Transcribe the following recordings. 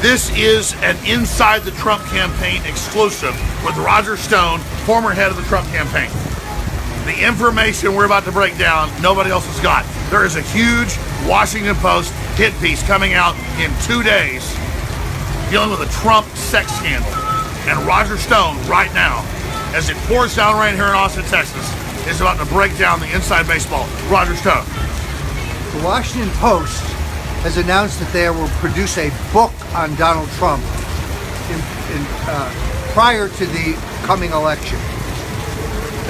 This is an Inside the Trump Campaign exclusive with Roger Stone, former head of the Trump campaign. The information we're about to break down, nobody else has got. There is a huge Washington Post hit piece coming out in 2 days dealing with a Trump sex scandal. And Roger Stone, right now, as it pours down rain here in Austin, Texas, is about to break down the inside baseball. Roger Stone. The Washington Post has announced that they will produce a book on Donald Trump prior to the coming election.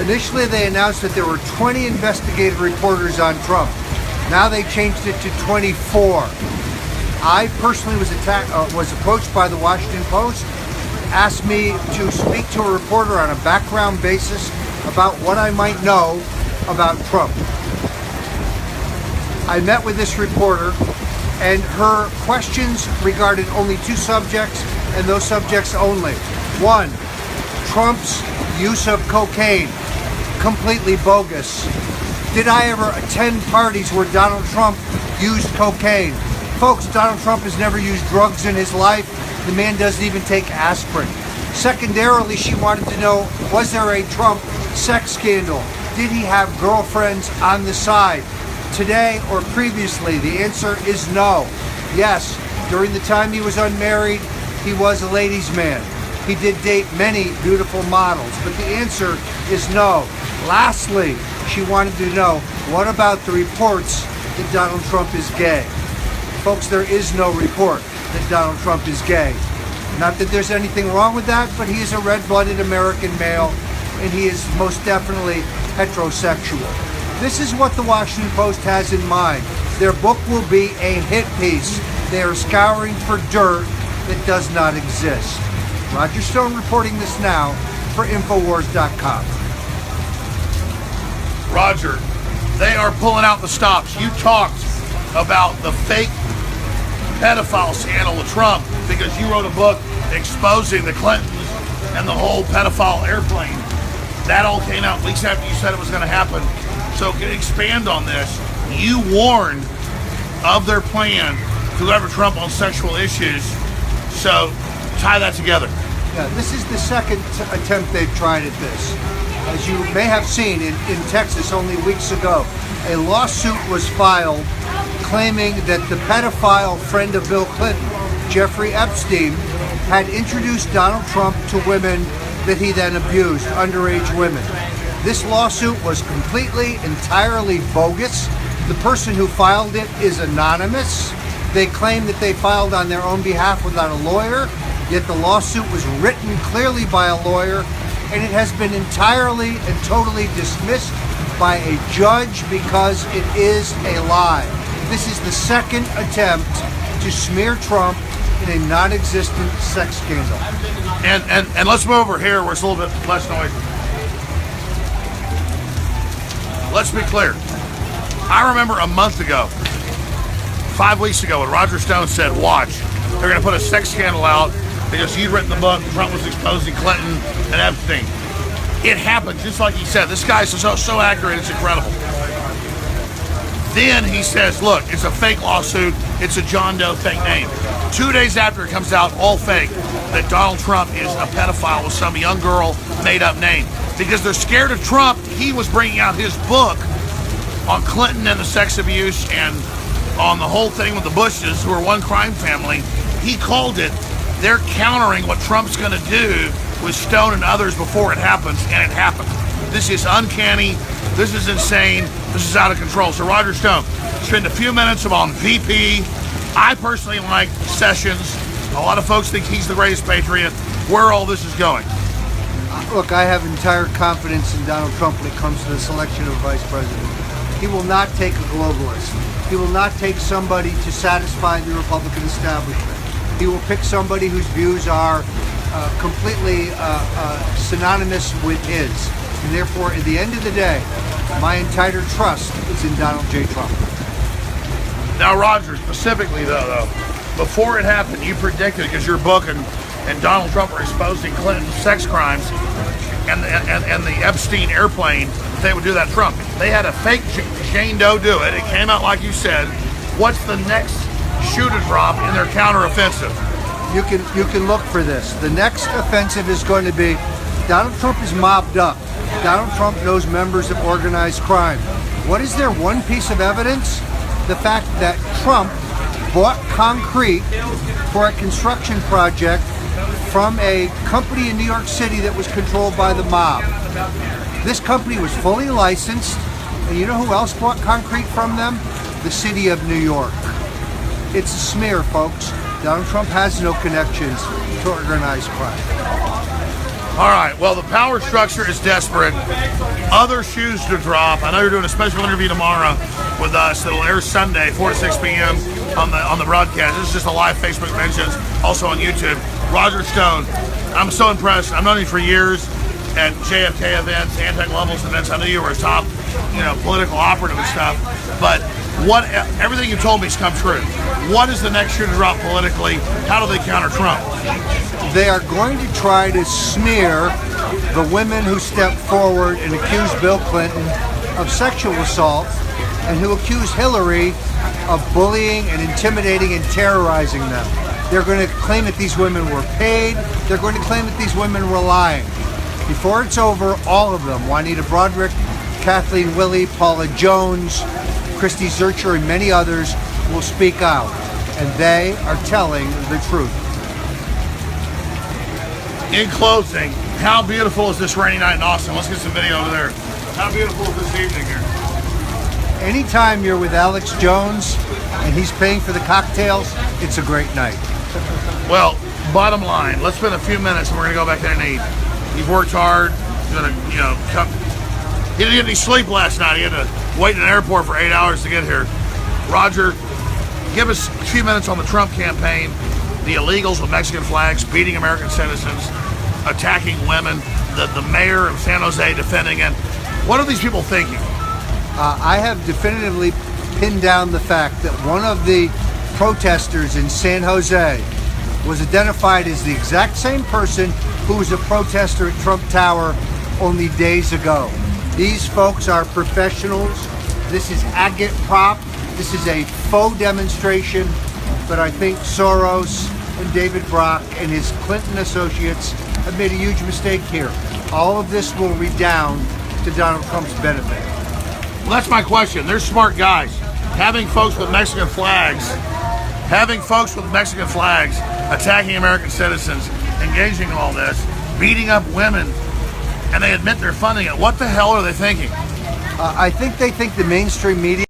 Initially, they announced that there were 20 investigative reporters on Trump. Now they changed it to 24. I personally was approached by the Washington Post, asked me to speak to a reporter on a background basis about what I might know about Trump. I met with this reporter, and her questions regarded only 2 subjects, and those subjects only. 1, Trump's use of cocaine, completely bogus. Did I ever attend parties where Donald Trump used cocaine? Folks, Donald Trump has never used drugs in his life. The man doesn't even take aspirin. Secondarily, she wanted to know, was there a Trump sex scandal? Did he have girlfriends on the side? Today or previously, the answer is no. Yes, during the time he was unmarried, he was a ladies' man. He did date many beautiful models, but the answer is no. Lastly, she wanted to know, what about the reports that Donald Trump is gay? Folks, there is no report that Donald Trump is gay. Not that there's anything wrong with that, but he is a red-blooded American male, and he is most definitely heterosexual. This is what the Washington Post has in mind. Their book will be a hit piece. They are scouring for dirt that does not exist. Roger Stone reporting this now for Infowars.com. Roger, they are pulling out the stops. You talked about the fake pedophile scandal with Trump because you wrote a book exposing the Clintons and the whole pedophile airplane. That all came out weeks after you said it was going to happen. So expand on this. You warned of their plan to lever Trump on sexual issues. So tie that together. Yeah, this is the second attempt they've tried at this. As you may have seen in Texas only weeks ago, a lawsuit was filed claiming that the pedophile friend of Bill Clinton, Jeffrey Epstein, had introduced Donald Trump to women that he then abused, underage women. This lawsuit was completely, entirely bogus. The person who filed it is anonymous. They claim that they filed on their own behalf without a lawyer, yet the lawsuit was written clearly by a lawyer, and it has been entirely and totally dismissed by a judge because it is a lie. This is the second attempt to smear Trump in a non-existent sex scandal. And let's move over here where it's a little bit less noisy. Let's be clear. I remember a month ago, 5 weeks ago, when Roger Stone said, watch, they're going to put a sex scandal out because you'd written the book, Trump was exposing Clinton and Epstein. It happened just like he said. This guy's so accurate, it's incredible. Then he says, look, it's a fake lawsuit. It's a John Doe fake name. 2 days after it comes out, all fake, that Donald Trump is a pedophile with some young girl made-up name. Because they're scared of Trump, he was bringing out his book on Clinton and the sex abuse and on the whole thing with the Bushes, who are one crime family. He called it, they're countering what Trump's going to do with Stone and others before it happens, and it happened. This is uncanny. This is insane. This is out of control. So Roger Stone, spend a few minutes on VP. I personally like Sessions. A lot of folks think he's the greatest patriot. Where all this is going. Look, I have entire confidence in Donald Trump when it comes to the selection of vice president. He will not take a globalist. He will not take somebody to satisfy the Republican establishment. He will pick somebody whose views are completely synonymous with his. And therefore, at the end of the day, my entire trust is in Donald J. Trump. Now, Roger, specifically though, before it happened, you predicted, because your book and Donald Trump were exposing Clinton's sex crimes and the Epstein airplane, they would do that Trump. They had a fake Jane Doe do it. It came out like you said. What's the next shoe to drop in their counteroffensive? You can look for this. The next offensive is going to be Donald Trump is mobbed up. Donald Trump knows members of organized crime. What is their one piece of evidence? The fact that Trump bought concrete for a construction project from a company in New York City that was controlled by the mob. This company was fully licensed, and you know who else bought concrete from them? The city of New York. It's a smear, folks. Donald Trump has no connections to organized crime. All right, well, the power structure is desperate. Other shoes to drop. I know you're doing a special interview tomorrow with us that'll air Sunday, 4 to 6 p.m. on the broadcast. This is just a live Facebook mentions, also on YouTube. Roger Stone, I'm so impressed. I've known you for years at JFK events, anti-globalist events. I knew you were a top, political operative and stuff. But everything you told me has come true. What is the next shoe to drop politically? How do they counter Trump? They are going to try to smear the women who stepped forward and accused Bill Clinton of sexual assault and who accused Hillary of bullying and intimidating and terrorizing them. They're going to claim that these women were paid. They're going to claim that these women were lying. Before it's over, all of them, Juanita Broaddrick, Kathleen Willey, Paula Jones, Christy Zurcher, and many others will speak out. And they are telling the truth. In closing, how beautiful is this rainy night in Austin? Let's get some video over there. How beautiful is this evening here? Anytime you're with Alex Jones and he's paying for the cocktails, it's a great night. Well, bottom line, let's spend a few minutes and we're going to go back there and eat. You've worked hard. You're going to, come. He didn't get any sleep last night. He had to wait in an airport for 8 hours to get here. Roger, give us a few minutes on the Trump campaign, the illegals with Mexican flags, beating American citizens, attacking women, the mayor of San Jose defending it. What are these people thinking? I have definitively pinned down the fact that one of the protesters in San Jose was identified as the exact same person who was a protester at Trump Tower only days ago. These folks are professionals. This is agitprop. This is a faux demonstration, but I think Soros and David Brock and his Clinton associates have made a huge mistake here. All of this will redound to Donald Trump's benefit. Well, that's my question. They're smart guys. Having folks with Mexican flags attacking American citizens, engaging in all this, beating up women, and they admit they're funding it. What the hell are they thinking? I think they think the mainstream media